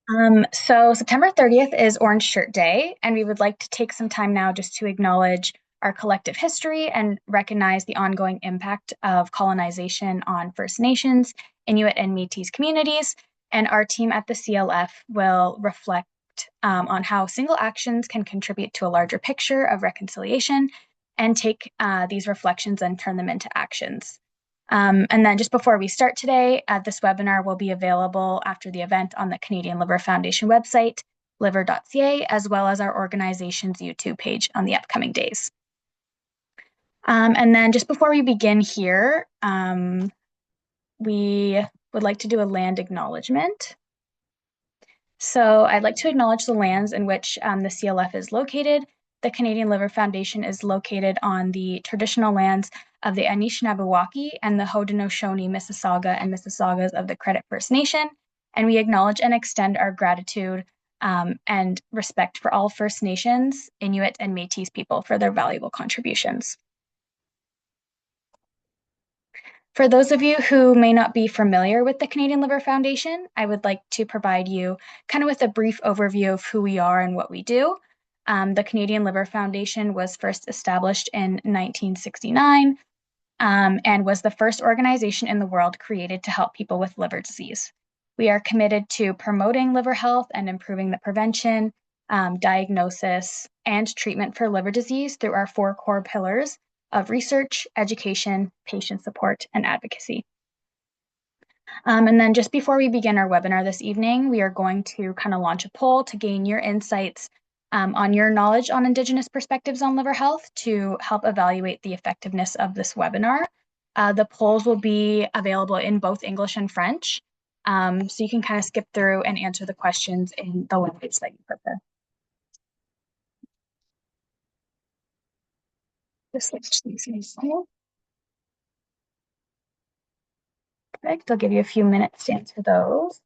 So September 30th is Orange Shirt Day, and we would like to take some time now just to acknowledge our collective history and recognize the ongoing impact of colonization on First Nations, Inuit, and Métis communities. And our team at the CLF will reflect on how single actions can contribute to a larger picture of reconciliation and take these reflections and turn them into actions. And then just before we start today, this webinar will be available after the event on the Canadian Liver Foundation website, liver.ca, as well as our organization's YouTube page on the upcoming days. And then just before we begin here, we would like to do a land acknowledgement. So I'd like to acknowledge the lands in which the CLF is located. The Canadian Liver Foundation is located on the traditional lands of the Anishinaabe and the Haudenosaunee Mississauga and Mississaugas of the Credit First Nation. And we acknowledge and extend our gratitude and respect for all First Nations, Inuit, and Métis people for their valuable contributions. For those of you who may not be familiar with the Canadian Liver Foundation, I would like to provide you kind of with a brief overview of who we are and what we do. The Canadian Liver Foundation was first established in 1969 and was the first organization in the world created to help people with liver disease. We are committed to promoting liver health and improving the prevention, diagnosis, and treatment for liver disease through our 4 core pillars of research, education, patient support, and advocacy. And then just before we begin our webinar this evening, we are going to kind of launch a poll to gain your insights on your knowledge on Indigenous perspectives on liver health to help evaluate the effectiveness of this webinar. The polls will be available in both English and French, so you can kind of skip through and answer the questions in the language that you prefer. Just switch these in. Perfect. I'll give you a few minutes to answer those.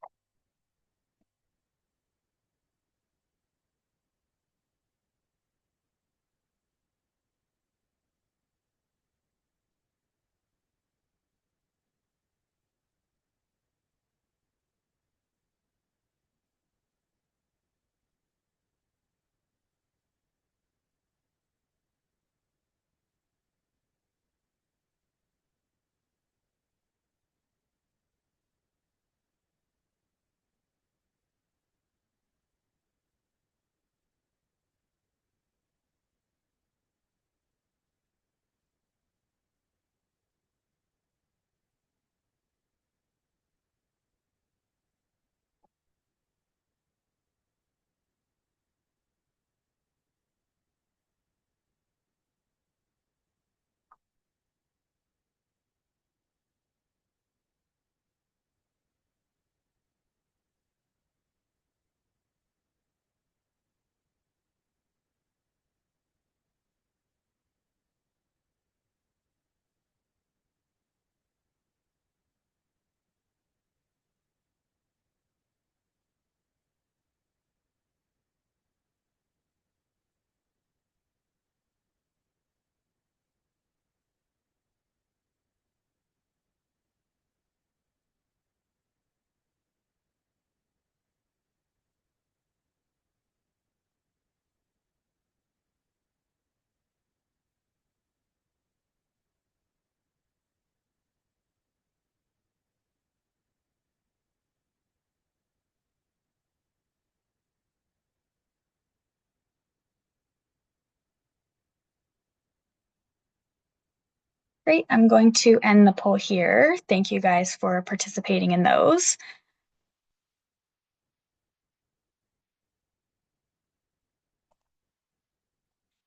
Great. I'm going to end the poll here. Thank you guys for participating in those.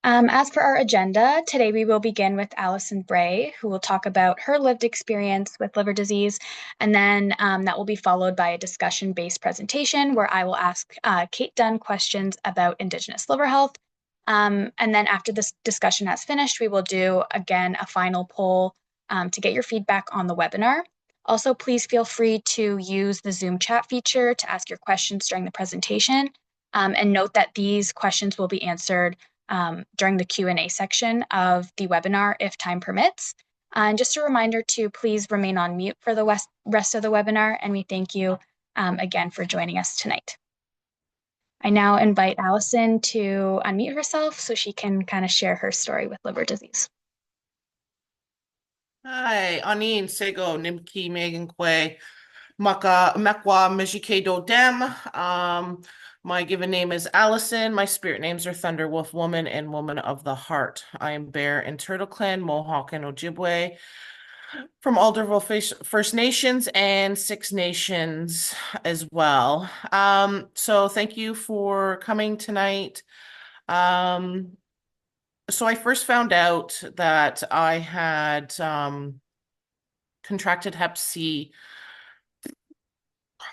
As for our agenda, today we will begin with Allison Bray, who will talk about her lived experience with liver disease, and then that will be followed by a discussion-based presentation where I will ask Kate Dunn questions about Indigenous liver health. And then after this discussion has finished, we will do, again, a final poll to get your feedback on the webinar. Also, please feel free to use the Zoom chat feature to ask your questions during the presentation. And note that these questions will be answered during the Q&A section of the webinar if time permits. And just a reminder to please remain on mute for the rest of the webinar, and we thank you again for joining us tonight. I now invite Allison to unmute herself so she can kind of share her story with liver disease. Hi, Anin Sego Nimki Megan Kwe Maka Mekwa Mijike Do Dem. My given name is Allison. My spirit names are Thunderwolf Woman and Woman of the Heart. I am Bear and Turtle Clan, Mohawk and Ojibwe from Alderville First Nations and Six Nations as well. So thank you for coming tonight. Um, so I first found out that I had contracted Hep C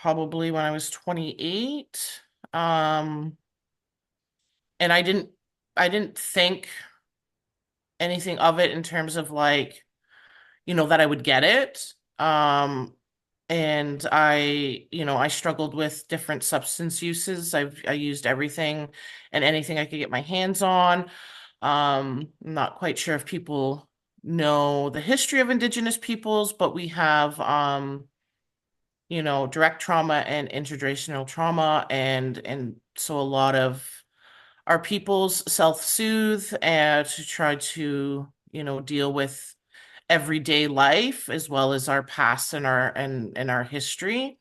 probably when I was 28. Um, and I didn't think anything of it in terms of like, that I would get it. And I struggled with different substance uses. I used everything and anything I could get my hands on. I'm not quite sure if people know the history of Indigenous peoples, but we have direct trauma and intergenerational trauma, and so a lot of our peoples self-soothe and to try to, deal with everyday life as well as our past and our history.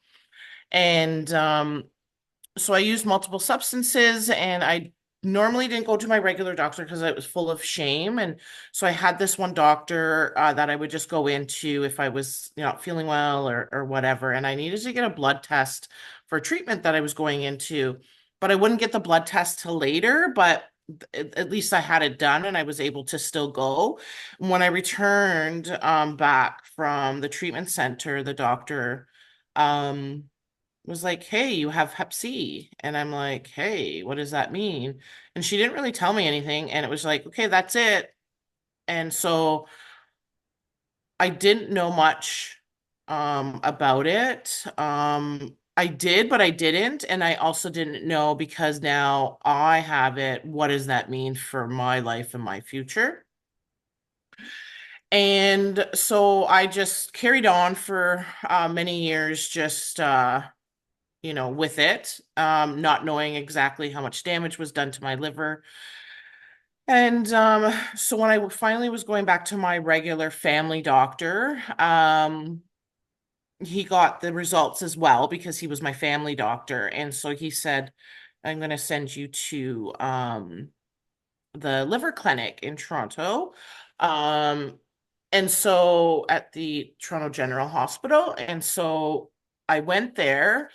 And so I used multiple substances, and I normally didn't go to my regular doctor because I was full of shame. And so I had this one doctor that I would just go into if I was not feeling well or whatever. And I needed to get a blood test for treatment that I was going into, but I wouldn't get the blood test till later. But at least I had it done and I was able to still go. When I returned back from the treatment center, the doctor um was like, "Hey, you have Hep C." And I'm like, "Hey, what does that mean?" And she didn't really tell me anything. And it was like, "Okay, that's it." And so I didn't know much about it. I did, but I didn't. And I also didn't know because now I have it. What does that mean for my life and my future? And so I just carried on for many years, just with it, not knowing exactly how much damage was done to my liver. And so when I finally was going back to my regular family doctor, he got the results as well because he was my family doctor. And so he said, "I'm going to send you to the liver clinic in Toronto." Um, and so at the Toronto General Hospital. And so I went there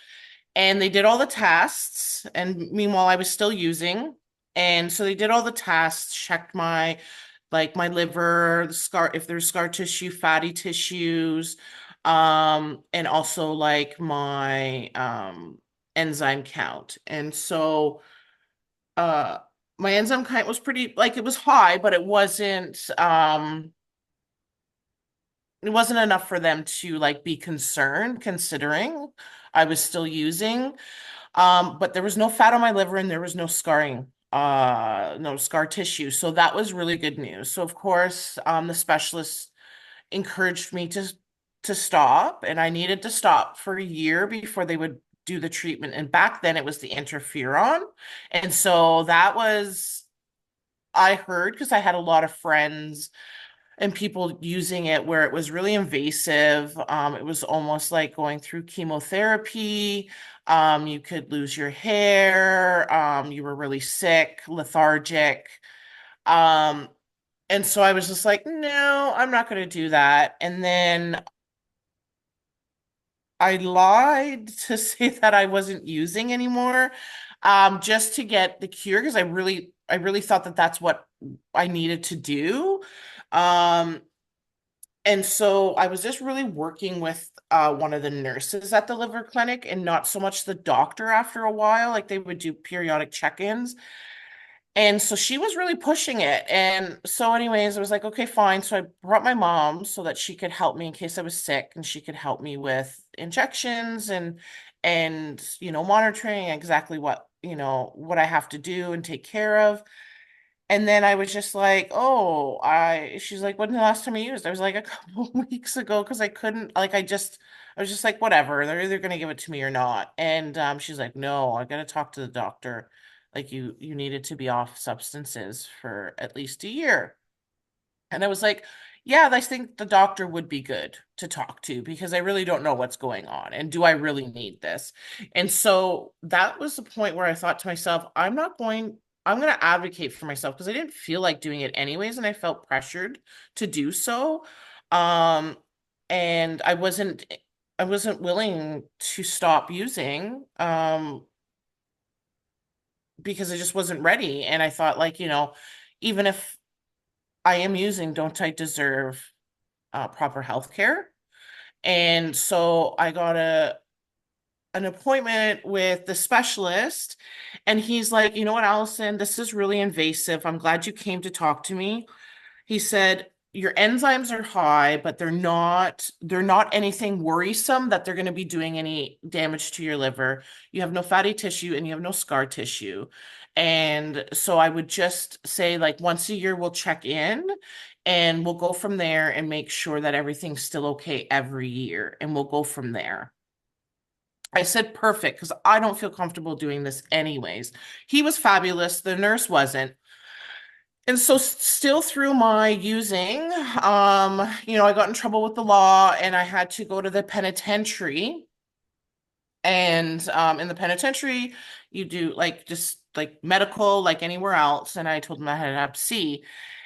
and they did all the tests. And meanwhile, I was still using. And so they did all the tests, checked my liver, the scar, if there's scar tissue, fatty tissues, and also like my enzyme count. And so uh my enzyme count was pretty, like, it was high, but it wasn't enough for them to like be concerned considering I was still using. But there was no fat on my liver and there was no scarring, no scar tissue. So that was really good news. So of course, the specialist encouraged me to stop, and I needed to stop for a year before they would do the treatment. And back then it was the interferon. And so that was, I heard, because I had a lot of friends and people using it where it was really invasive. It was almost like going through chemotherapy. You could lose your hair. You were really sick, lethargic. Um, and so I was just like, no, I'm not going to do that. And then I lied to say that I wasn't using anymore, just to get the cure because I really thought that that's what I needed to do. Um, And so I was just really working with one of the nurses at the liver clinic and not so much the doctor after a while. Like they would do periodic check-ins. And so she was really pushing it. And so, anyways, I was like, okay, fine. So I brought my mom so that she could help me in case I was sick and she could help me with injections and monitoring exactly what I have to do and take care of. And then I was just like, oh, she's like, when's the last time you used? I was like, a couple of weeks ago, because I couldn't, like, I was just like, whatever, they're either going to give it to me or not. And she's like, no, I got to talk to the doctor. Like, you needed to be off substances for at least a year. And I was like, yeah, I think the doctor would be good to talk to because I really don't know what's going on. And do I really need this? And so that was the point where I thought to myself, I'm going to advocate for myself because I didn't feel like doing it anyways. And I felt pressured to do so. Um, and I wasn't willing to stop using, because I just wasn't ready. And I thought, like, even if I am using, don't I deserve proper health care? And so I got an appointment with the specialist, and he's like, you know what, Allison, this is really invasive. I'm glad you came to talk to me. He said, your enzymes are high, but they're not anything worrisome that they're going to be doing any damage to your liver. You have no fatty tissue and you have no scar tissue. And so I would just say, like, once a year we'll check in and we'll go from there and make sure that everything's still okay every year, and we'll go from there. I said perfect because I don't feel comfortable doing this anyways. He was fabulous. The nurse wasn't. And so still through my using, I got in trouble with the law and I had to go to the penitentiary. And in the penitentiary, you do like just like medical, like anywhere else. And I told them I had Hep C.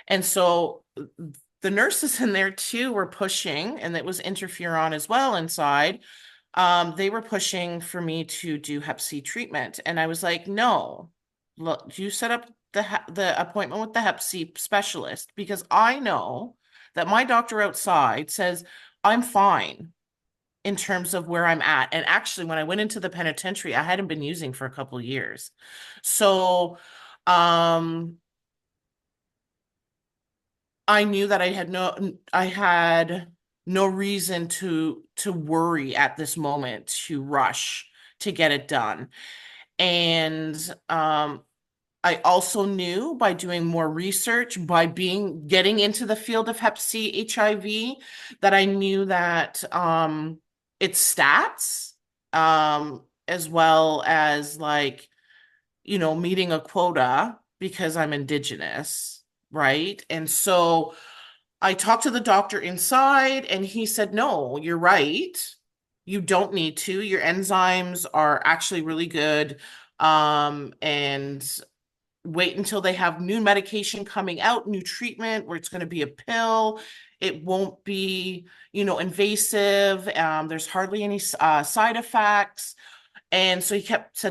And so the nurses in there too were pushing, and it was interferon as well inside. They were pushing for me to do Hep C treatment. And I was like, no, look, you set up the appointment with the Hep C specialist because I know that my doctor outside says I'm fine in terms of where I'm at. And actually, when I went into the penitentiary, I hadn't been using for a couple of years. So, um, I knew that I had no reason to worry at this moment to rush to get it done. And I also knew by doing more research, by getting into the field of Hep C HIV, that I knew that its stats, as well as, like, meeting a quota because I'm Indigenous, right? And so I talked to the doctor inside, and he said, no, you're right. You don't need to. Your enzymes are actually really good. And wait until they have new medication coming out, new treatment where it's going to be a pill. It won't be, invasive. There's hardly any side effects. And so he kept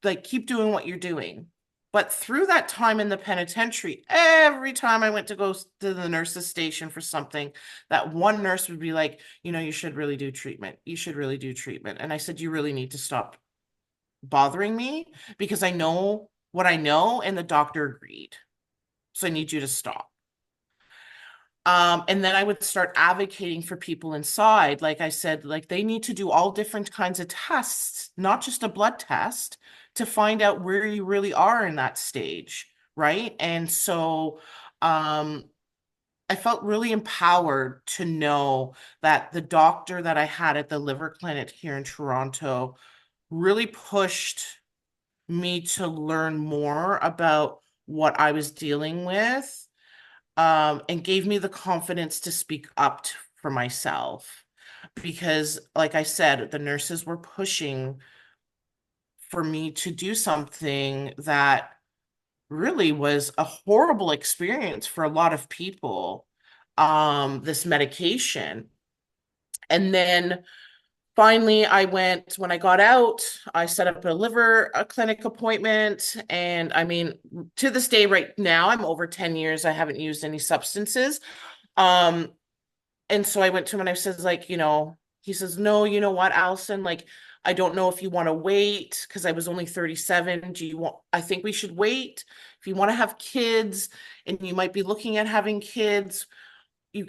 like, keep doing what you're doing. But through that time in the penitentiary, every time I went to go to the nurse's station for something, that one nurse would be like, you should really do treatment. You should really do treatment. And I said, you really need to stop bothering me because I know what I know, and the doctor agreed. So I need you to stop. And then I would start advocating for people inside. Like I said, like, they need to do all different kinds of tests, not just a blood test, to find out where you really are in that stage, right? And so I felt really empowered to know that the doctor that I had at the liver clinic here in Toronto really pushed me to learn more about what I was dealing with, and gave me the confidence to speak up for myself. Because, like I said, the nurses were pushing for me to do something that really was a horrible experience for a lot of people, this medication. And then finally, when I got out, I set up a clinic appointment. And I mean, to this day, right now, I'm over 10 years. I haven't used any substances. Um, and so I went to him and I says, like, he says, no, you know what, Allison, like, I don't know if you want to wait because I was only 37. I think we should wait. If you want to have kids and you might be looking at having kids, you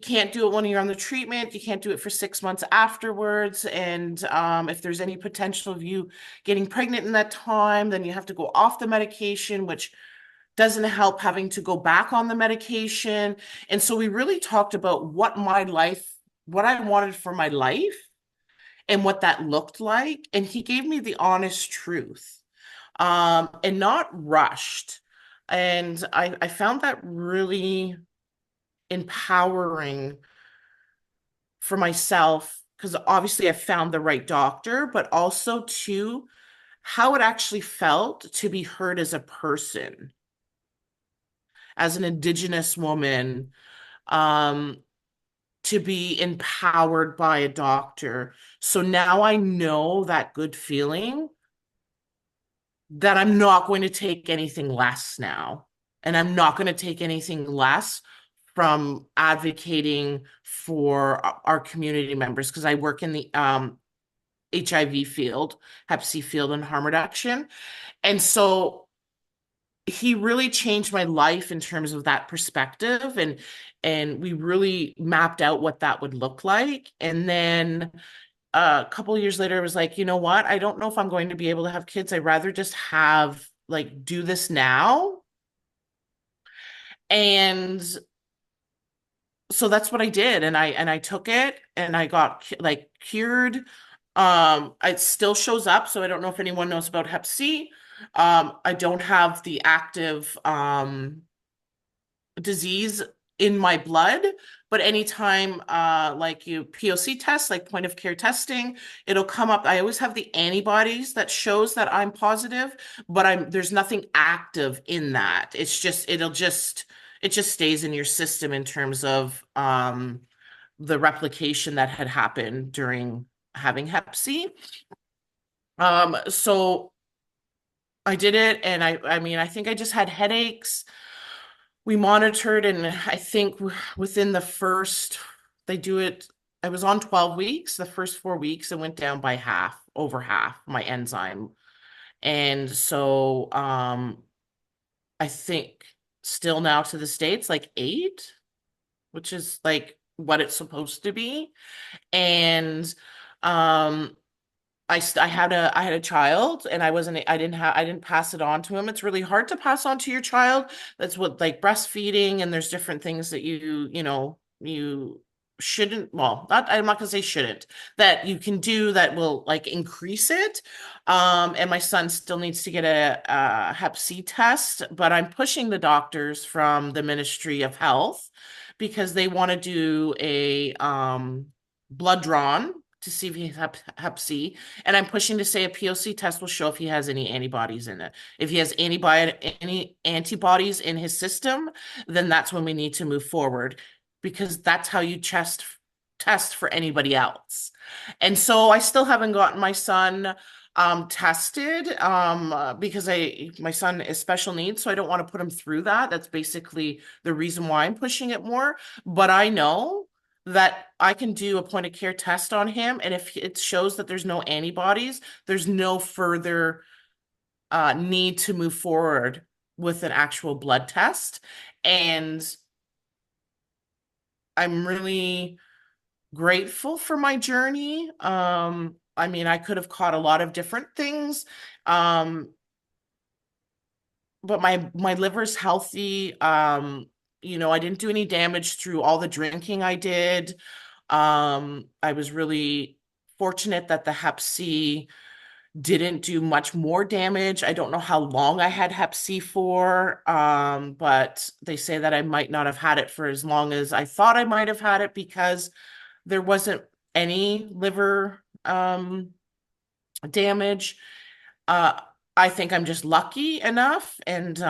can't do it when you're on the treatment. You can't do it for 6 months afterwards. And if there's any potential of you getting pregnant in that time, then you have to go off the medication, which doesn't help having to go back on the medication. And so we really talked about what I wanted for my life and what that looked like. And he gave me the honest truth, and not rushed. And I found that really empowering for myself because obviously I found the right doctor, but also too how it actually felt to be heard as a person, as an Indigenous woman, um, to be empowered by a doctor. So now I know that good feeling that I'm not going to take anything less now. And I'm not going to take anything less from advocating for our community members because I work in the HIV field, Hep C field, and harm reduction. And so he really changed my life in terms of that perspective, and we really mapped out what that would look like. And then a couple of years later, I was like, you know what? I don't know if I'm going to be able to have kids. I'd rather just have like do this now. And so that's what I did. And I took it and I got like cured. It still shows up, so I don't know if anyone knows about Hep C. I don't have the active disease in my blood, but anytime like you POC test, like point of care testing, it'll come up. I always have the antibodies that shows that I'm positive, but there's nothing active in that. It just stays in your system in terms of the replication that had happened during having Hep C. So I did it, and I mean I think I just had headaches. We monitored, and I think within the first, they do it, I was on 12 weeks. The first 4 weeks, it went down by half, over half, my enzyme. And so I think still now to the States, like 8, which is like what it's supposed to be. And um I had a child, and I didn't pass it on to him. It's really hard to pass on to your child. That's what, like, breastfeeding, and there's different things that you shouldn't, well, not, I'm not gonna say shouldn't, that you can do that will like increase it. And my son still needs to get a Hep C test, but I'm pushing the doctors from the Ministry of Health because they want to do a blood drawn to see if he has Hep C, and I'm pushing to say a POC test will show if he has any antibodies in it. If he has any antibodies in his system, then that's when we need to move forward because that's how you test for anybody else. And so I still haven't gotten my son tested because I my son is special needs, so I don't want to put him through that. That's basically the reason why I'm pushing it more. But I know that I can do a point of care test on him, and if it shows that there's no antibodies, there's no further need to move forward with an actual blood test. And I'm really grateful for my journey. I mean, I could have caught a lot of different things, but my liver's healthy. I didn't do any damage through all the drinking I did. I was really fortunate that the Hep C didn't do much more damage. I don't know how long I had Hep C for, but they say that I might not have had it for as long as I thought I might have had it because there wasn't any liver damage. Uh, I think I'm just lucky enough, and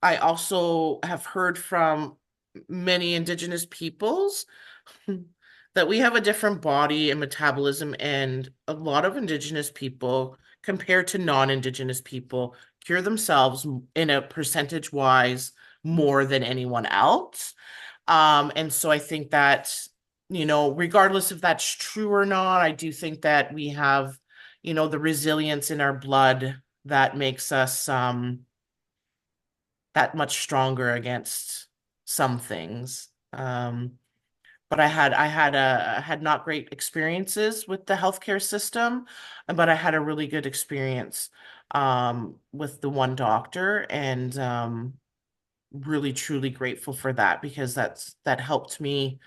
I also have heard from many Indigenous peoples that we have a different body and metabolism, and a lot of Indigenous people, compared to non-Indigenous people, cure themselves in a percentage wise more than anyone else. And so I think that, regardless if that's true or not, I do think that we have, the resilience in our blood that makes us that much stronger against some things. But I had not great experiences with the healthcare system, but I had a really good experience with the one doctor, and really truly grateful for that, because that helped me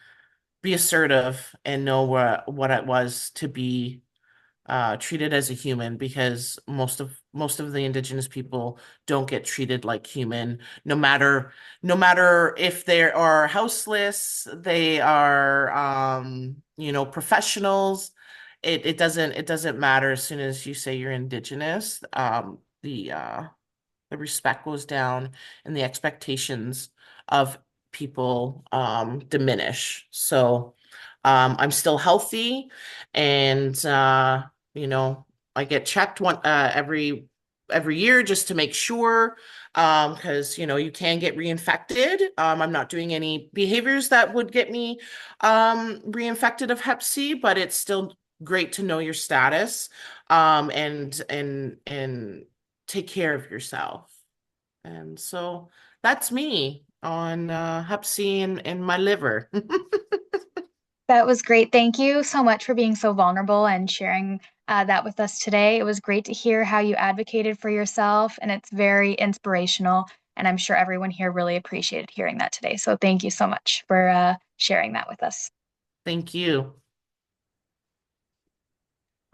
be assertive and know what it was to be treated as a human, because most of the indigenous people don't get treated like human, no matter if they are houseless, they are professionals. It doesn't matter. As soon as you say you're indigenous, the respect goes down, and the expectations of people diminish. So I'm still healthy, and you know, I get checked every year just to make sure, because you can get reinfected. I'm not doing any behaviors that would get me reinfected of Hep C, but it's still great to know your status, and take care of yourself. And so that's me on Hep C and my liver. That was great. Thank you so much for being so vulnerable and sharing that with us today. It was great to hear how you advocated for yourself, and it's very inspirational. And I'm sure everyone here really appreciated hearing that today. So thank you so much for sharing that with us. Thank you.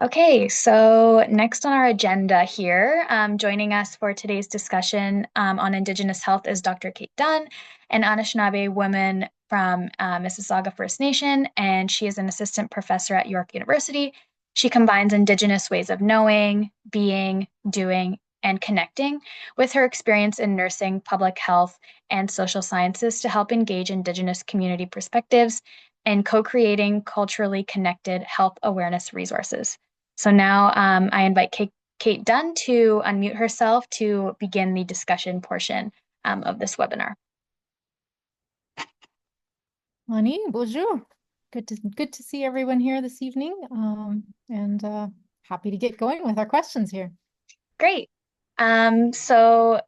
Okay, so next on our agenda here, joining us for today's discussion on Indigenous health is Dr. Kate Dunn, an Anishinaabe woman from Mississauga First Nation, and she is an assistant professor at York University. She combines Indigenous ways of knowing, being, doing, and connecting with her experience in nursing, public health, and social sciences to help engage Indigenous community perspectives in co-creating culturally connected health awareness resources. So now I invite Kate Dunn to unmute herself to begin the discussion portion of this webinar. Ani, bonjour. Good to see everyone here this evening, and happy to get going with our questions here. Great. So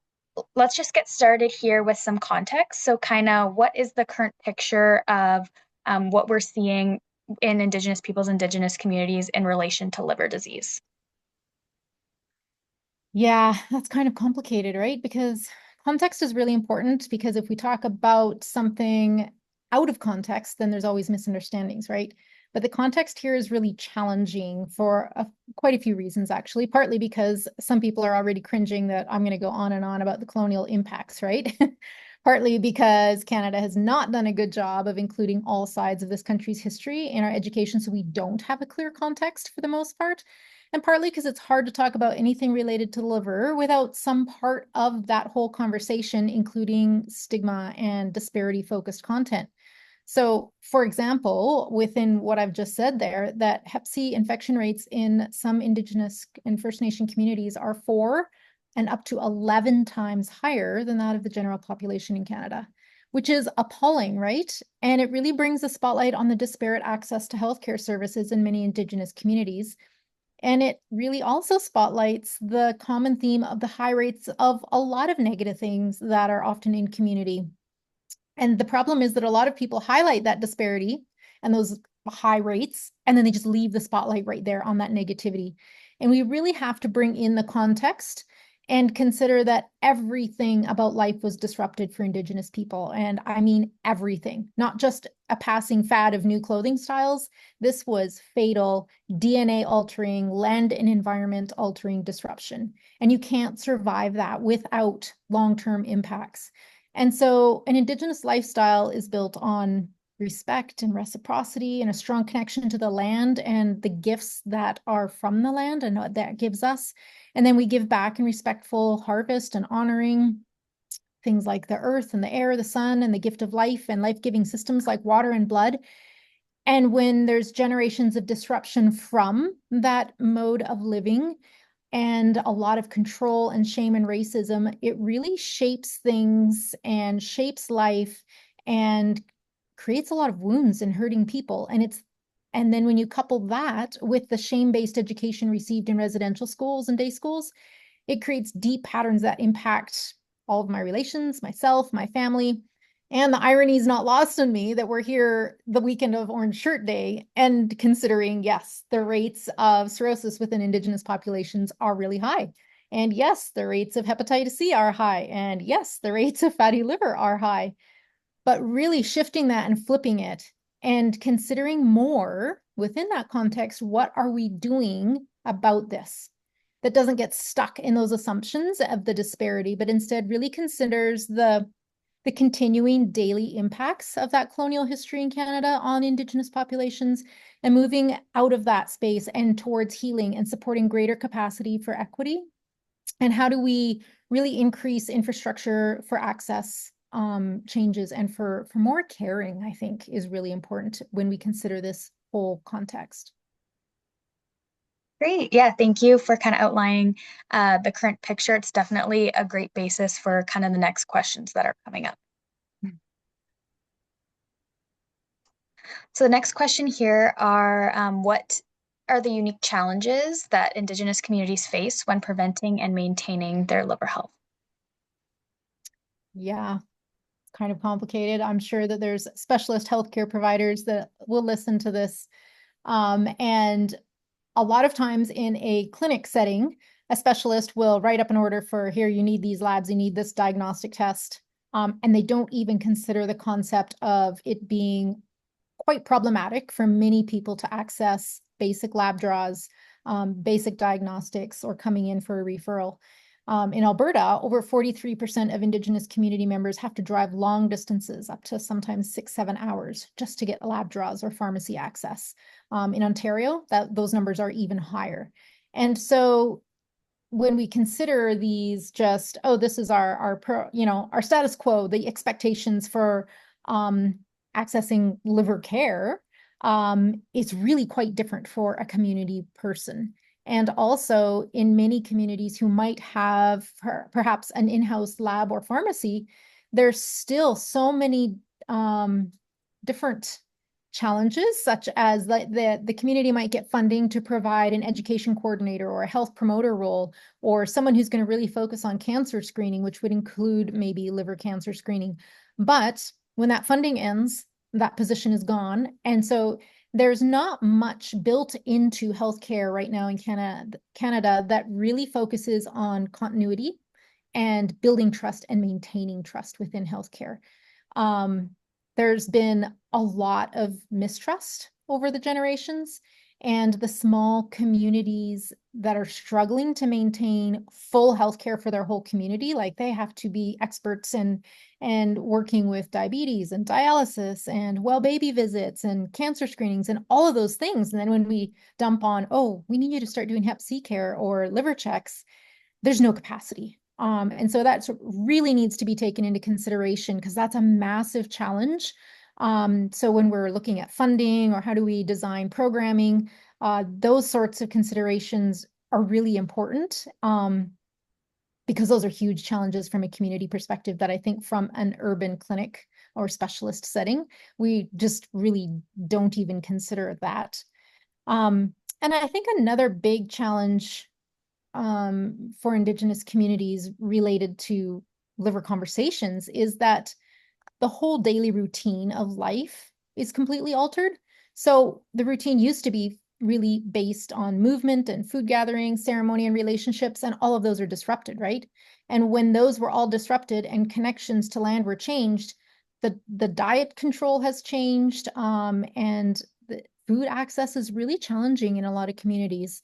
let's just get started here with some context. So kind of what is the current picture of what we're seeing in Indigenous peoples, Indigenous communities in relation to liver disease? Yeah, that's kind of complicated, right? Because context is really important, because if we talk about something out of context, then there's always misunderstandings, right? But the context here is really challenging for quite a few reasons, actually, partly because some people are already cringing that I'm going to go on and on about the colonial impacts, right? Partly because Canada has not done a good job of including all sides of this country's history in our education, so we don't have a clear context for the most part. And partly because it's hard to talk about anything related to the liver without some part of that whole conversation, including stigma and disparity-focused content. So, for example, within what I've just said there, that Hep C infection rates in some Indigenous and First Nation communities are 4 and up to 11 times higher than that of the general population in Canada, which is appalling, right? And it really brings a spotlight on the disparate access to healthcare services in many Indigenous communities. And it really also spotlights the common theme of the high rates of a lot of negative things that are often in community. And the problem is that a lot of people highlight that disparity and those high rates, and then they just leave the spotlight right there on that negativity. And we really have to bring in the context and consider that everything about life was disrupted for Indigenous people. And I mean everything, not just a passing fad of new clothing styles. This was fatal, DNA altering, land and environment altering disruption. And you can't survive that without long-term impacts. And so an Indigenous lifestyle is built on respect and reciprocity and a strong connection to the land and the gifts that are from the land and what that gives us. And then we give back in respectful harvest and honoring things like the earth and the air, the sun, and the gift of life and life-giving systems like water and blood. And when there's generations of disruption from that mode of living, and a lot of control and shame and racism, it really shapes things and shapes life and creates a lot of wounds and hurting people. And then when you couple that with the shame-based education received in residential schools and day schools, it creates deep patterns that impact all of my relations, myself, my family. And the irony is not lost on me that we're here the weekend of Orange Shirt Day and considering, yes, the rates of cirrhosis within Indigenous populations are really high. And yes, the rates of hepatitis C are high. And yes, the rates of fatty liver are high. But really shifting that and flipping it and considering more within that context, what are we doing about this? That doesn't get stuck in those assumptions of the disparity, but instead really considers the continuing daily impacts of that colonial history in Canada on Indigenous populations, and moving out of that space and towards healing and supporting greater capacity for equity. And how do we really increase infrastructure for access changes and for more caring, I think, is really important when we consider this whole context. Great. Yeah, thank you for kind of outlining the current picture. It's definitely a great basis for kind of the next questions that are coming up. So the next question here are what are the unique challenges that Indigenous communities face when preventing and maintaining their liver health? Yeah, it's kind of complicated. I'm sure that there's specialist healthcare providers that will listen to this. And a lot of times in a clinic setting, a specialist will write up an order for, here, you need these labs, you need this diagnostic test. And they don't even consider the concept of it being quite problematic for many people to access basic lab draws, basic diagnostics, or coming in for a referral. In Alberta, over 43% of Indigenous community members have to drive long distances, up to sometimes 6-7 hours, just to get lab draws or pharmacy access. In Ontario, those numbers are even higher. And so when we consider these just, oh, this is our status quo, the expectations for accessing liver care, it's really quite different for a community person. And also in many communities who might have perhaps an in-house lab or pharmacy, there's still so many different challenges, such as the community might get funding to provide an education coordinator or a health promoter role, or someone who's going to really focus on cancer screening, which would include maybe liver cancer screening. But when that funding ends, that position is gone. And so there's not much built into healthcare right now in Canada that really focuses on continuity and building trust and maintaining trust within healthcare. There's been a lot of mistrust over the generations, and the small communities that are struggling to maintain full healthcare for their whole community, like they have to be experts and working with diabetes and dialysis and well baby visits and cancer screenings and all of those things. And then when we dump on, oh, we need you to start doing Hep C care or liver checks, there's no capacity. And so that really needs to be taken into consideration, because that's a massive challenge. So when we're looking at funding or how do we design programming, those sorts of considerations are really important, because those are huge challenges from a community perspective that I think from an urban clinic or specialist setting, we just really don't even consider that. And I think another big challenge for Indigenous communities related to liver conversations is that the whole daily routine of life is completely altered. So the routine used to be really based on movement and food gathering, ceremony and relationships, and all of those are disrupted, right? And when those were all disrupted and connections to land were changed, the diet control has changed, and the food access is really challenging in a lot of communities.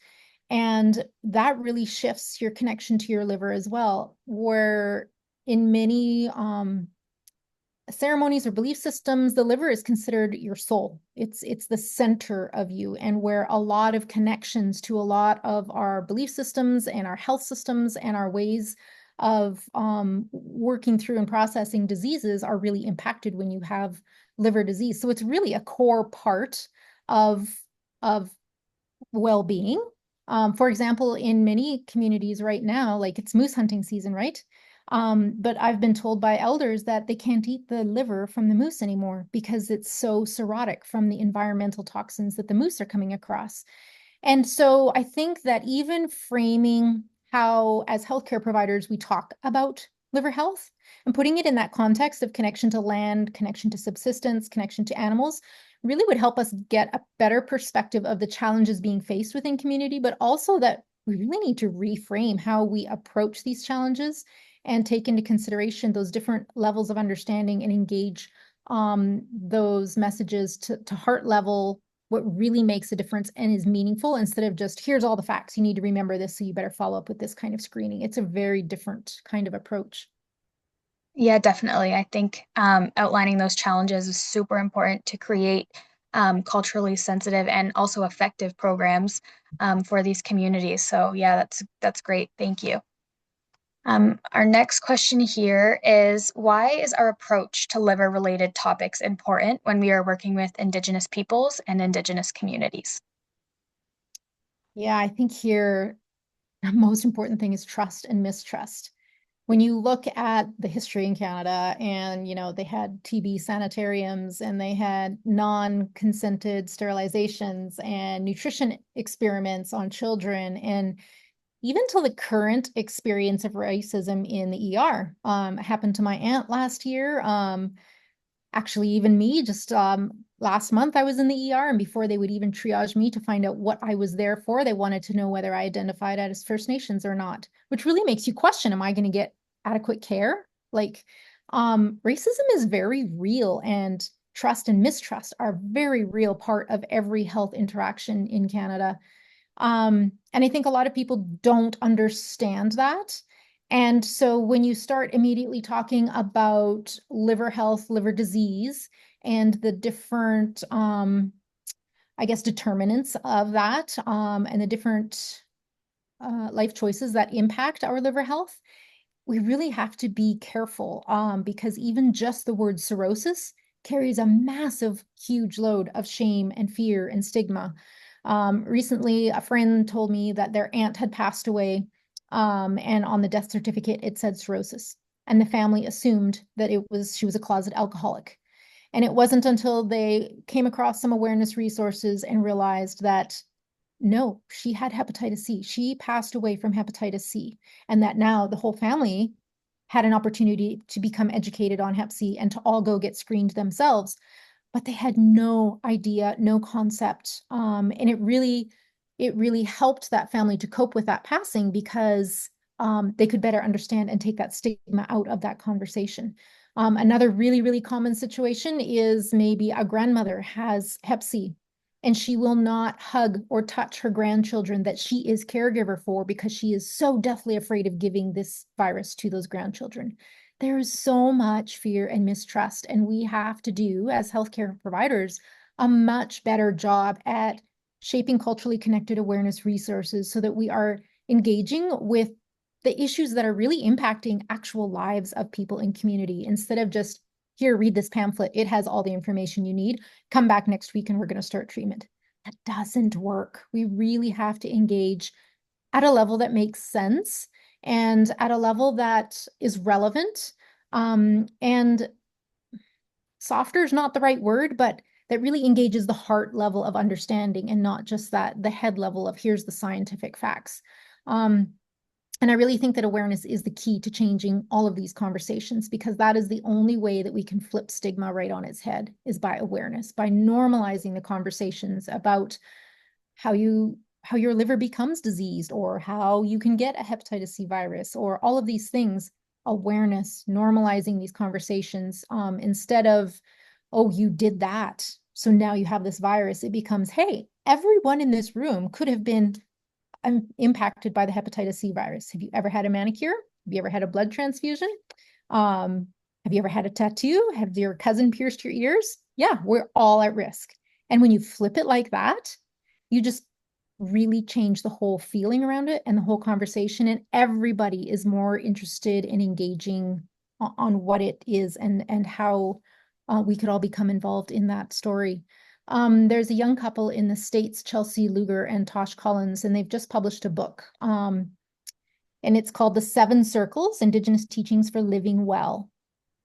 And that really shifts your connection to your liver as well, where in many ceremonies or belief systems, the liver is considered your soul. It's the center of you, and where a lot of connections to a lot of our belief systems and our health systems and our ways of working through and processing diseases are really impacted when you have liver disease. So it's really a core part of well-being. For example, in many communities right now, like it's moose hunting season, right? But I've been told by elders that they can't eat the liver from the moose anymore because it's so cirrhotic from the environmental toxins that the moose are coming across. And so I think that even framing how, as healthcare providers, we talk about liver health and putting it in that context of connection to land, connection to subsistence, connection to animals, really would help us get a better perspective of the challenges being faced within community, but also that we really need to reframe how we approach these challenges and take into consideration those different levels of understanding and engage those messages to heart level, what really makes a difference and is meaningful, instead of just, here's all the facts, you need to remember this, so you better follow up with this kind of screening. It's a very different kind of approach. Yeah, definitely. I think outlining those challenges is super important to create culturally sensitive and also effective programs for these communities. So yeah, that's great. Thank you. Our next question here is, why is our approach to liver-related topics important when we are working with Indigenous peoples and Indigenous communities? Yeah, I think here the most important thing is trust and mistrust. When you look at the history in Canada, and they had TB sanitariums, and they had non-consented sterilizations and nutrition experiments on children, and even till the current experience of racism in the ER. Happened to my aunt last year. Actually, even me, just last month I was in the ER, and before they would even triage me to find out what I was there for, they wanted to know whether I identified as First Nations or not, which really makes you question, am I going to get adequate care? Like, racism is very real, and trust and mistrust are a very real part of every health interaction in Canada. And I think a lot of people don't understand that. And so when you start immediately talking about liver health, liver disease, and the different, I guess, determinants of that, and the different life choices that impact our liver health, we really have to be careful, because even just the word cirrhosis carries a massive, huge load of shame and fear and stigma. Recently, a friend told me that their aunt had passed away, and on the death certificate it said cirrhosis, and the family assumed that she was a closet alcoholic. And it wasn't until they came across some awareness resources and realized that no, she had hepatitis C. She passed away from hepatitis C, and that now the whole family had an opportunity to become educated on hep C and to all go get screened themselves, but they had no idea, no concept. And it really helped that family to cope with that passing, because they could better understand and take that stigma out of that conversation. Another really, really common situation is maybe a grandmother has hep C, and she will not hug or touch her grandchildren that she is caregiver for, because she is so deathly afraid of giving this virus to those grandchildren. There is so much fear and mistrust, and we have to do, as healthcare providers, a much better job at shaping culturally connected awareness resources so that we are engaging with the issues that are really impacting actual lives of people in community, instead of just, here, read this pamphlet, it has all the information you need, come back next week and we're going to start treatment. That doesn't work. We really have to engage at a level that makes sense, and at a level that is relevant. And softer is not the right word, but that really engages the heart level of understanding, and not just the head level of, here's the scientific facts. And I really think that awareness is the key to changing all of these conversations, because that is the only way that we can flip stigma right on its head, is by awareness, by normalizing the conversations about how your liver becomes diseased, or how you can get a hepatitis C virus, or all of these things. Awareness, normalizing these conversations, instead of, oh, you did that, so now you have this virus. It becomes, hey, everyone in this room could have been impacted by the hepatitis C virus. Have you ever had a manicure? Have you ever had a blood transfusion? Have you ever had a tattoo? Have your cousin pierced your ears? Yeah, we're all at risk. And when you flip it like that, you just really change the whole feeling around it and the whole conversation. And everybody is more interested in engaging on what it is, and how we could all become involved in that story. There's a young couple in the States, Chelsea Luger and Tosh Collins, and they've just published a book. And it's called The Seven Circles, Indigenous Teachings for Living Well.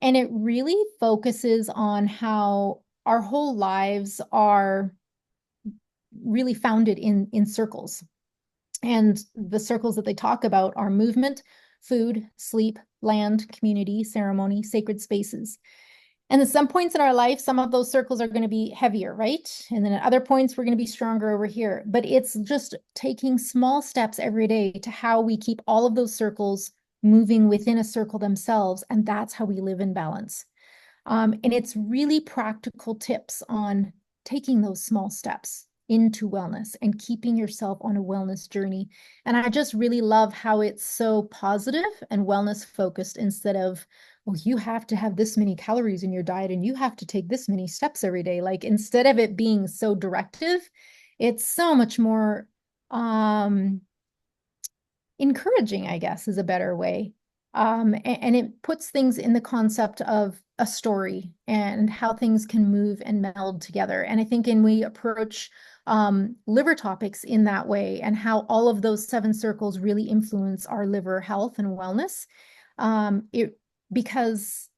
And it really focuses on how our whole lives are really founded in circles. And the circles that they talk about are movement, food, sleep, land, community, ceremony, sacred spaces. And at some points in our life, some of those circles are going to be heavier, right? And then at other points, we're going to be stronger over here. But it's just taking small steps every day to how we keep all of those circles moving within a circle themselves. And that's how we live in balance. And it's really practical tips on taking those small steps into wellness and keeping yourself on a wellness journey. And I just really love how it's so positive and wellness focused instead of, well, you have to have this many calories in your diet and you have to take this many steps every day. Like instead of it being so directive, it's so much more encouraging, I guess, is a better way. And it puts things in the concept of a story and how things can move and meld together. And I think when we approach liver topics in that way and how all of those 7 circles really influence our liver health and wellness, because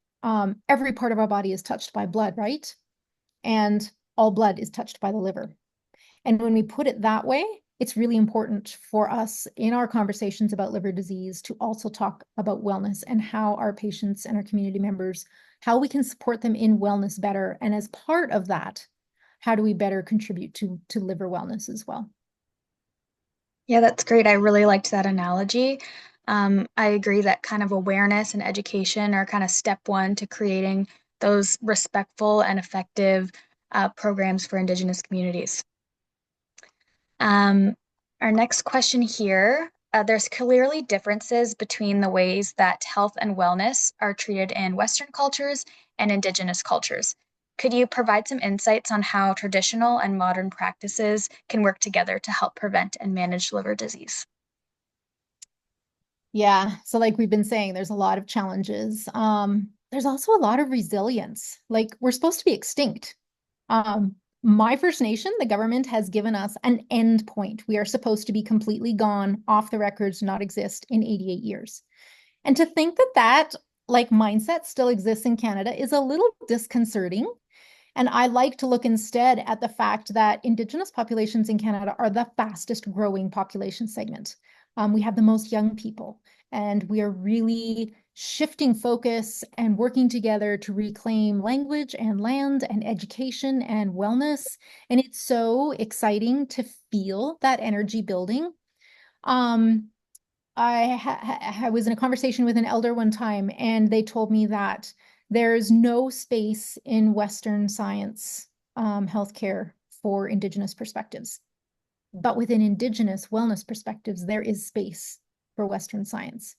every part of our body is touched by blood, right? And all blood is touched by the liver. And when we put it that way, it's really important for us in our conversations about liver disease to also talk about wellness and how our patients and our community members, how we can support them in wellness better. And as part of that, how do we better contribute to liver wellness as well? Yeah, that's great. I really liked that analogy. I agree that kind of awareness and education are kind of step one to creating those respectful and effective programs for Indigenous communities. Um, our next question here, there's clearly differences between the ways that health and wellness are treated in Western cultures and Indigenous cultures. Could you provide some insights on how traditional and modern practices can work together to help prevent and manage liver disease? Yeah, so like we've been saying, there's a lot of challenges. There's also a lot of resilience. Like we're supposed to be extinct. My First Nation, the government has given us an end point. We are supposed to be completely gone, off the records, not exist in 88 years. And to think that that like mindset still exists in Canada is a little disconcerting. And I like to look instead at the fact that Indigenous populations in Canada are the fastest growing population segment. We have the most young people, and we are really shifting focus and working together to reclaim language and land and education and wellness. And it's so exciting to feel that energy building. Um, I was in a conversation with an elder one time, and they told me that there's no space in Western science healthcare for Indigenous perspectives. But within Indigenous wellness perspectives, there is space for Western science.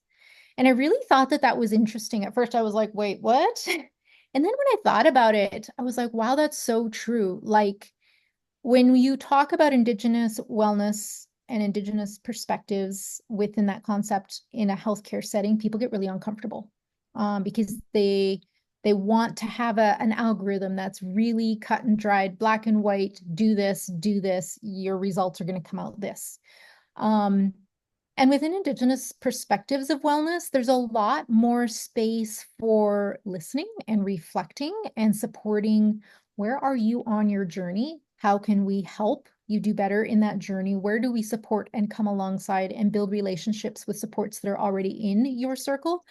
And I really thought that that was interesting. At first, I was like, wait, what? And then when I thought about it, I was like, wow, that's so true. Like, when you talk about Indigenous wellness and Indigenous perspectives within that concept in a healthcare setting, people get really uncomfortable because they want to have an algorithm that's really cut and dried, black and white, do this, your results are going to come out this. Um, and within Indigenous perspectives of wellness, there's a lot more space for listening and reflecting and supporting. Where are you on your journey? How can we help you do better in that journey? Where do we support and come alongside and build relationships with supports that are already in your circle?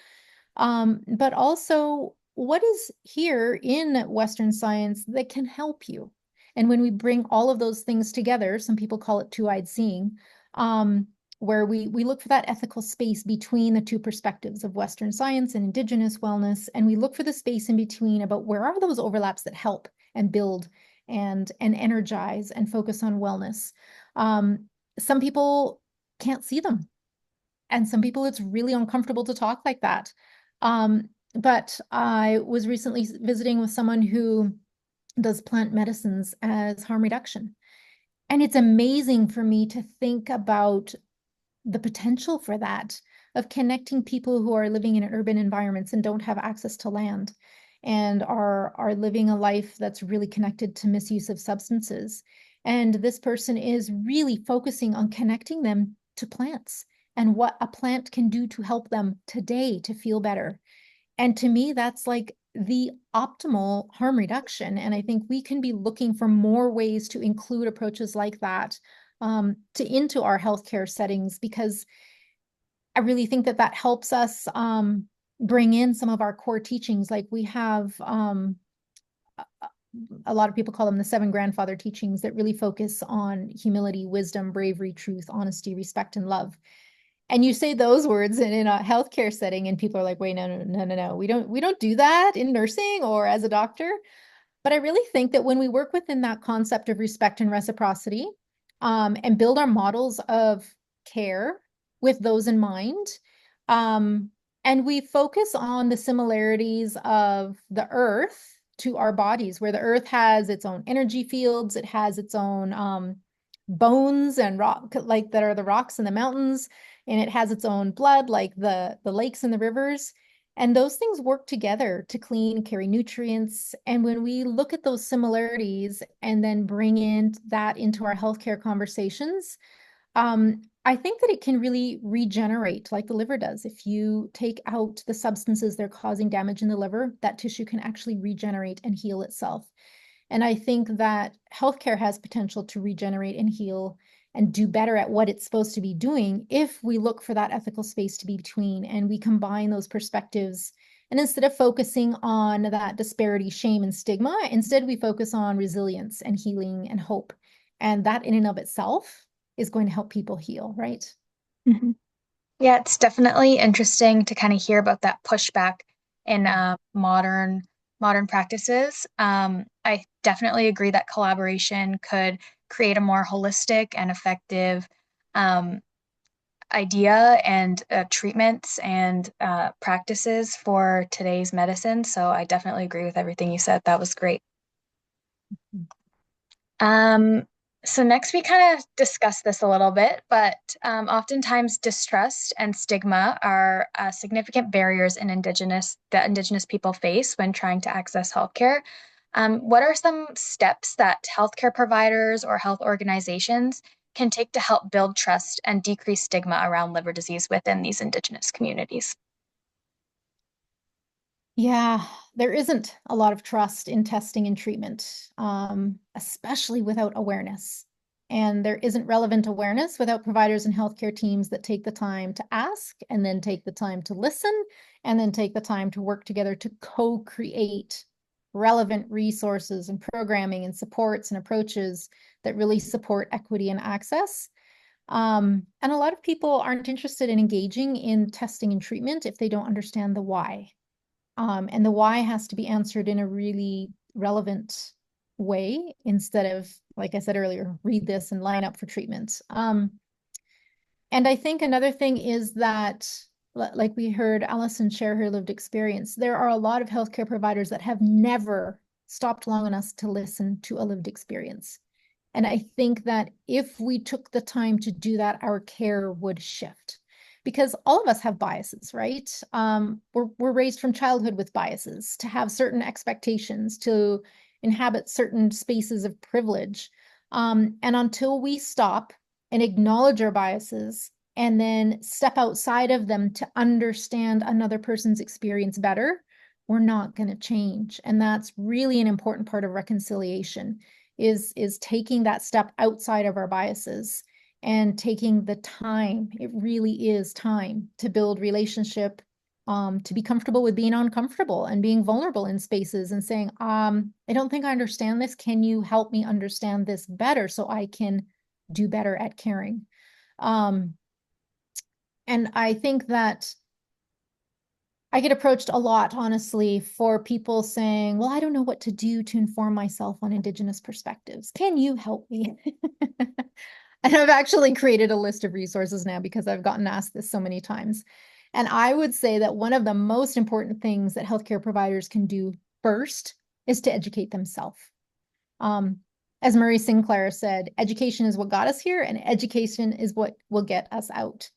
But also, what is here in Western science that can help you? And when we bring all of those things together, some people call it two-eyed seeing, where we look for that ethical space between the two perspectives of Western science and Indigenous wellness, and we look for the space in between about where are those overlaps that help and build and energize and focus on wellness. Some people can't see them, and some people it's really uncomfortable to talk like that. But I was recently visiting with someone who does plant medicines as harm reduction. And it's amazing for me to think about the potential for that, of connecting people who are living in urban environments and don't have access to land and are living a life that's really connected to misuse of substances. And this person is really focusing on connecting them to plants and what a plant can do to help them today to feel better. And to me, that's like the optimal harm reduction. And I think we can be looking for more ways to include approaches like that into our healthcare settings, because I really think that helps us bring in some of our core teachings. Like we have a lot of people call them the 7 grandfather teachings that really focus on humility, wisdom, bravery, truth, honesty, respect, and love. And you say those words in a healthcare setting, and people are like, wait, no. We don't do that in nursing or as a doctor. But I really think that when we work within that concept of respect and reciprocity, and build our models of care with those in mind, um, and we focus on the similarities of the earth to our bodies, where the earth has its own energy fields, it has its own bones and rock, like that are the rocks and the mountains, and it has its own blood, like the lakes and the rivers. And those things work together to clean and carry nutrients. And when we look at those similarities and then bring in that into our healthcare conversations, I think that it can really regenerate like the liver does. If you take out the substances that are causing damage in the liver, that tissue can actually regenerate and heal itself. And I think that healthcare has potential to regenerate and heal and do better at what it's supposed to be doing if we look for that ethical space to be between and we combine those perspectives. And instead of focusing on that disparity, shame, and stigma, instead we focus on resilience and healing and hope. And that in and of itself is going to help people heal, right? Mhm. Yeah, it's definitely interesting to kind of hear about that pushback in modern practices. I definitely agree that collaboration could create a more holistic and effective um, idea and treatments and practices for today's medicine. So I definitely agree with everything you said. That was great. Um, so next we kind of discussed this a little bit, but oftentimes distrust and stigma are significant barriers that Indigenous people face when trying to access healthcare. What are some steps that healthcare providers or health organizations can take to help build trust and decrease stigma around liver disease within these Indigenous communities? Yeah, there isn't a lot of trust in testing and treatment, especially without awareness. And there isn't relevant awareness without providers and healthcare teams that take the time to ask and then take the time to listen and then take the time to work together to co-create relevant resources and programming and supports and approaches that really support equity and access. And a lot of people aren't interested in engaging in testing and treatment if they don't understand the why. And the why has to be answered in a really relevant way instead of, like I said earlier, read this and line up for treatment. And I think another thing is that, like we heard Allison share her lived experience, there are a lot of healthcare providers that have never stopped long enough to listen to a lived experience. And I think that if we took the time to do that, our care would shift because all of us have biases, right? We're raised from childhood with biases to have certain expectations, to inhabit certain spaces of privilege. And until we stop and acknowledge our biases and then step outside of them to understand another person's experience better, we're not going to change. And that's really an important part of reconciliation is taking that step outside of our biases and taking the time. It really is time to build relationship, to be comfortable with being uncomfortable and being vulnerable in spaces and saying, I don't think I understand this. Can you help me understand this better so I can do better at caring? Um, and I think that I get approached a lot, honestly, for people saying, well, I don't know what to do to inform myself on Indigenous perspectives. Can you help me? And I've actually created a list of resources now because I've gotten asked this so many times. And I would say that one of the most important things that healthcare providers can do first is to educate themselves. Um, as Murray Sinclair said, education is what got us here, and education is what will get us out.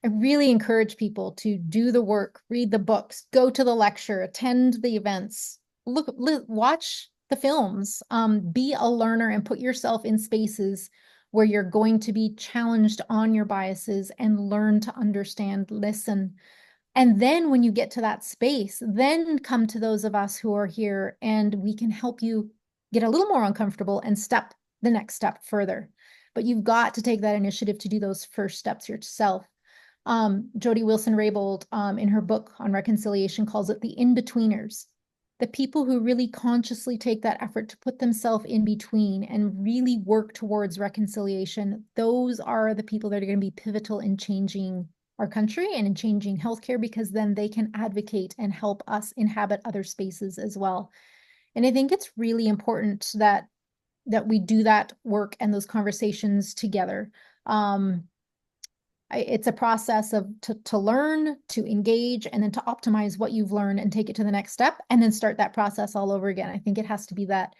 I really encourage people to do the work, read the books, go to the lecture, attend the events, watch the films, be a learner and put yourself in spaces where you're going to be challenged on your biases and learn to understand, listen. And then when you get to that space, then come to those of us who are here and we can help you get a little more uncomfortable and step the next step further. But you've got to take that initiative to do those first steps yourself. Jody Wilson-Raybould, in her book on reconciliation, calls it the in-betweeners. the people who really consciously take that effort to put themselves in between and really work towards reconciliation, those are the people that are going to be pivotal in changing our country and in changing healthcare, because then they can advocate and help us inhabit other spaces as well. And I think it's really important that we do that work and those conversations together. It's a process of to learn, to engage, and then to optimize what you've learned and take it to the next step, and then start that process all over again. I think it has to be that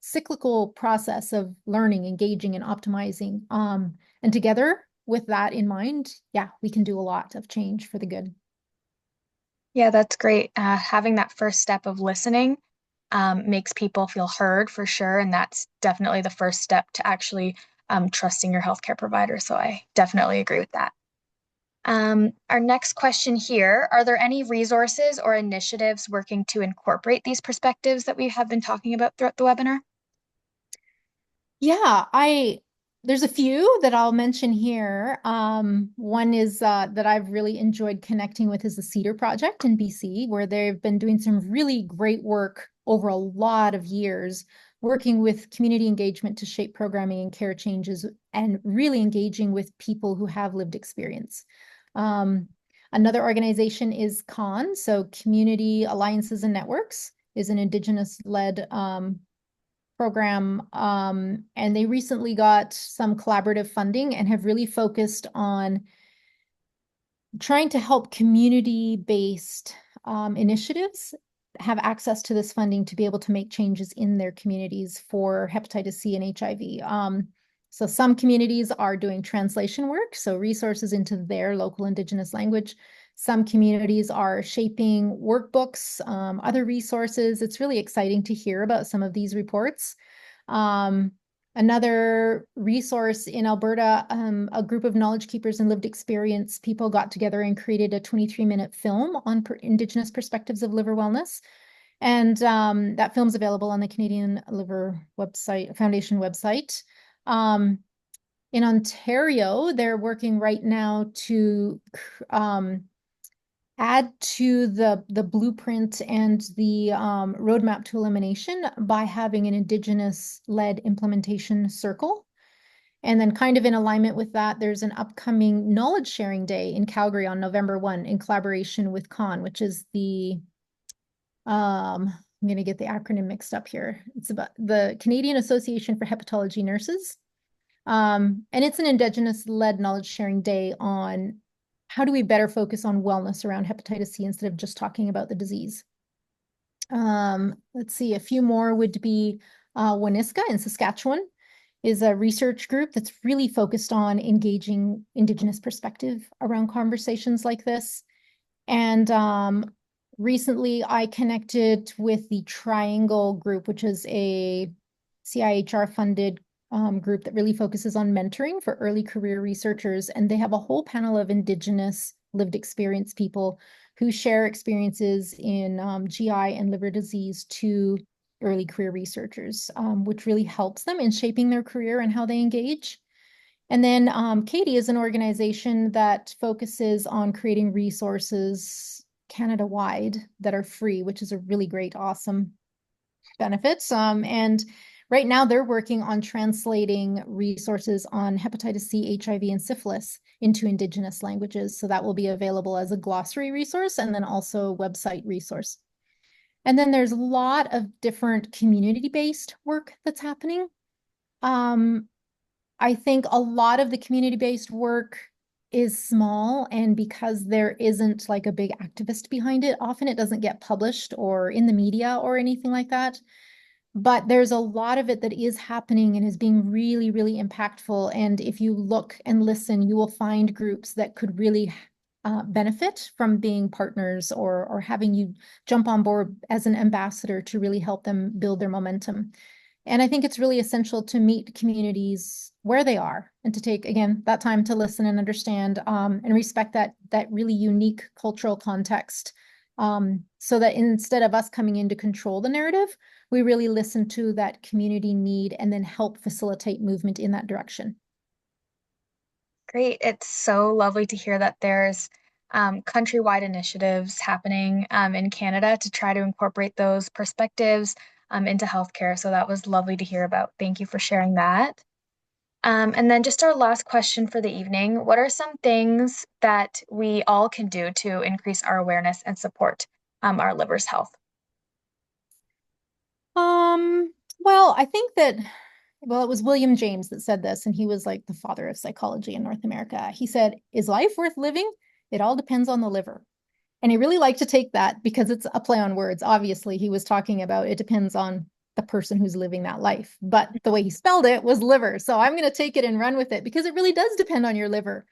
cyclical process of learning, engaging, and optimizing. And together with that in mind, yeah, we can do a lot of change for the good. Yeah, that's great. Having that first step of listening makes people feel heard for sure. And that's definitely the first step to actually trusting your healthcare provider. So I definitely agree with that. Our next question here, are there any resources or initiatives working to incorporate these perspectives that we have been talking about throughout the webinar? Yeah, there's a few that I'll mention here. One is that I've really enjoyed connecting with is the Cedar Project in BC, where they've been doing some really great work over a lot of years, working with community engagement to shape programming and care changes, and really engaging with people who have lived experience. Another organization is CON, so Community Alliances and Networks, is an Indigenous-led program, and they recently got some collaborative funding and have really focused on trying to help community-based initiatives have access to this funding to be able to make changes in their communities for hepatitis C and HIV. So some communities are doing translation work, so resources into their local Indigenous language. Some communities are shaping workbooks, other resources. It's really exciting to hear about some of these reports. Another resource in Alberta, a group of knowledge keepers and lived experience people got together and created a 23-minute film on Indigenous perspectives of liver wellness. And that film's available on the Canadian Liver Foundation website. In Ontario, they're working right now to add to the blueprint and the roadmap to elimination by having an Indigenous-led implementation circle. And then kind of in alignment with that, there's an upcoming knowledge sharing day in Calgary on November 1 in collaboration with CON, which is the, I'm going to get the acronym mixed up here. It's about the Canadian Association for Hepatology Nurses. And it's an Indigenous-led knowledge sharing day on how do we better focus on wellness around hepatitis C instead of just talking about the disease. Let's see, a few more would be Waniska in Saskatchewan is a research group that's really focused on engaging Indigenous perspective around conversations like this. And recently I connected with the Triangle group, which is a CIHR funded group that really focuses on mentoring for early career researchers. And they have a whole panel of Indigenous lived experience people who share experiences in GI and liver disease to early career researchers, which really helps them in shaping their career and how they engage. And then Katie is an organization that focuses on creating resources Canada-wide that are free, which is a really great, awesome benefits. And right now they're working on translating resources on hepatitis C, HIV, and syphilis into Indigenous languages. So that will be available as a glossary resource and then also a website resource. And then there's a lot of different community-based work that's happening. I think a lot of the community-based work is small, and because there isn't like a big activist behind it, often it doesn't get published or in the media or anything like that. But there's a lot of it that is happening and is being really, really impactful. And if you look and listen, you will find groups that could really benefit from being partners or having you jump on board as an ambassador to really help them build their momentum. And I think it's really essential to meet communities where they are and to take, again, that time to listen and understand and respect that really unique cultural context, so that instead of us coming in to control the narrative, we really listen to that community need and then help facilitate movement in that direction. Great. It's so lovely to hear that there's countrywide initiatives happening in Canada to try to incorporate those perspectives into healthcare. So that was lovely to hear about. Thank you for sharing that. And then just our last question for the evening. What are some things that we all can do to increase our awareness and support our liver's health? Um, well, I think that, well, it was William James that said this, and he was like the father of psychology in North America. He said, "Is life worth living? It all depends on the liver." And he really liked to take that because it's a play on words. Obviously, he was talking about it depends on the person who's living that life. But the way he spelled it was liver. So I'm going to take it and run with it because it really does depend on your liver.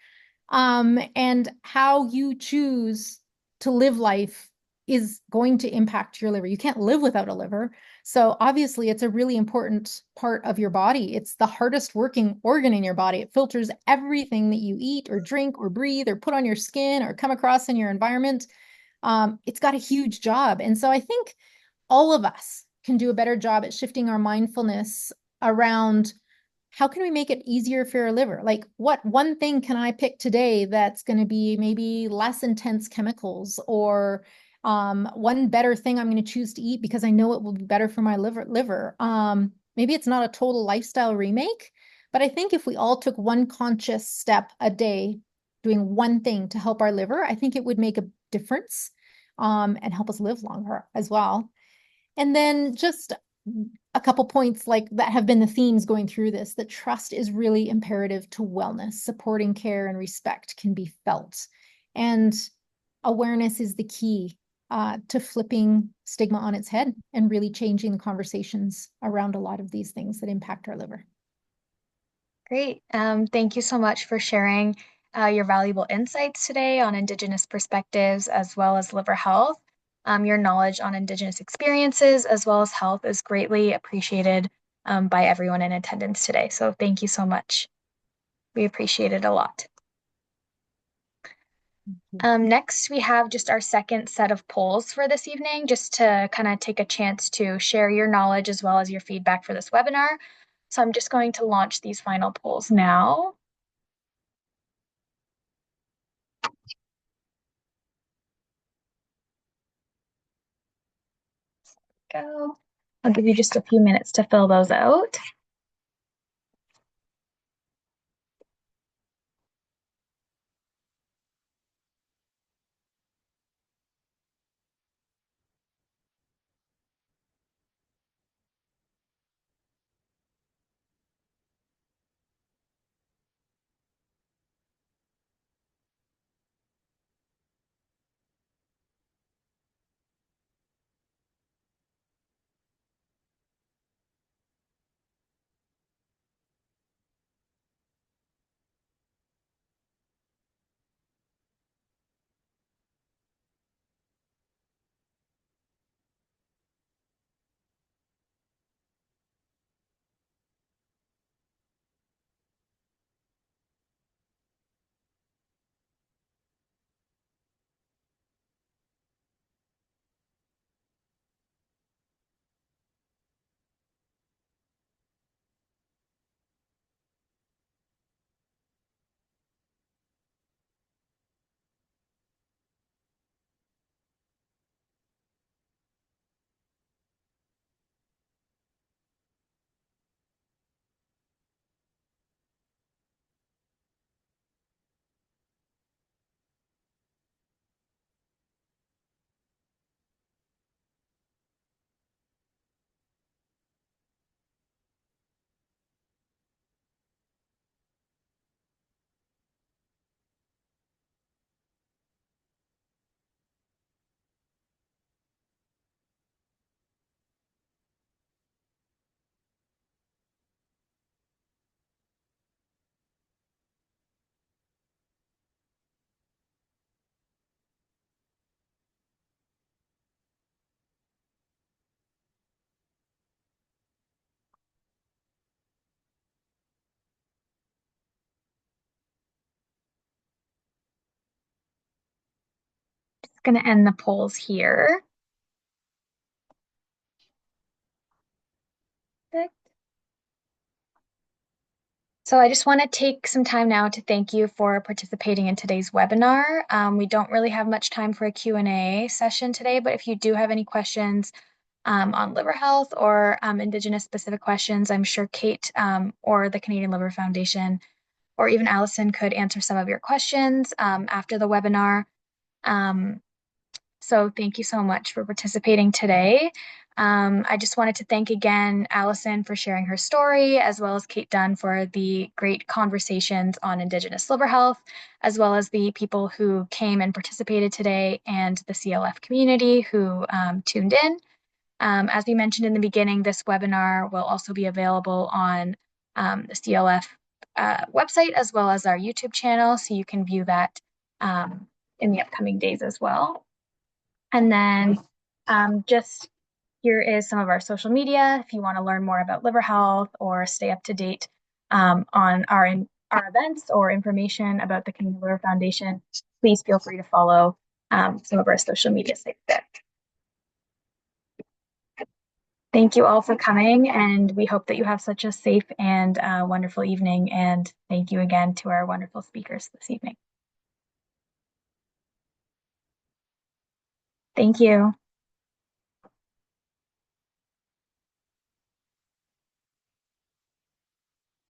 And how you choose to live life is going to impact your liver. You can't live without a liver. So obviously, it's a really important part of your body. It's the hardest working organ in your body. It filters everything that you eat or drink or breathe or put on your skin or come across in your environment. It's got a huge job. And so I think all of us can do a better job at shifting our mindfulness around how can we make it easier for your liver? Like, what one thing can I pick today that's going to be maybe less intense chemicals, or one better thing I'm going to choose to eat because I know it will be better for my liver. Maybe it's not a total lifestyle remake, but I think if we all took one conscious step a day, doing one thing to help our liver, I think it would make a difference, and help us live longer as well. And then just a couple points like that have been the themes going through this, that trust is really imperative to wellness. Supporting care and respect can be felt. And awareness is the key to flipping stigma on its head and really changing the conversations around a lot of these things that impact our liver. Great. Thank you so much for sharing your valuable insights today on Indigenous perspectives as well as liver health. Your knowledge on Indigenous experiences as well as health is greatly appreciated by everyone in attendance today. So thank you so much. We appreciate it a lot. Next, we have just our second set of polls for this evening, just to kind of take a chance to share your knowledge as well as your feedback for this webinar. So I'm just going to launch these final polls now. Go. I'll give you just a few minutes to fill those out. Just going to end the polls here. Perfect. So I just want to take some time now to thank you for participating in today's webinar. We don't really have much time for a Q&A session today, but if you do have any questions on liver health or Indigenous specific questions, I'm sure Kate or the Canadian Liver Foundation or even Allison could answer some of your questions after the webinar. So thank you so much for participating today. I just wanted to thank again Allison for sharing her story, as well as Kate Dunn for the great conversations on Indigenous liver health, as well as the people who came and participated today and the CLF community who tuned in. As we mentioned in the beginning, this webinar will also be available on the CLF website as well as our YouTube channel, so you can view that in the upcoming days as well. And then just here is some of our social media. If you want to learn more about liver health or stay up to date on our events or information about the Canadian Liver Foundation, please feel free to follow some of our social media sites there. Thank you all for coming, and we hope that you have such a safe and wonderful evening. And thank you again to our wonderful speakers this evening. Thank you.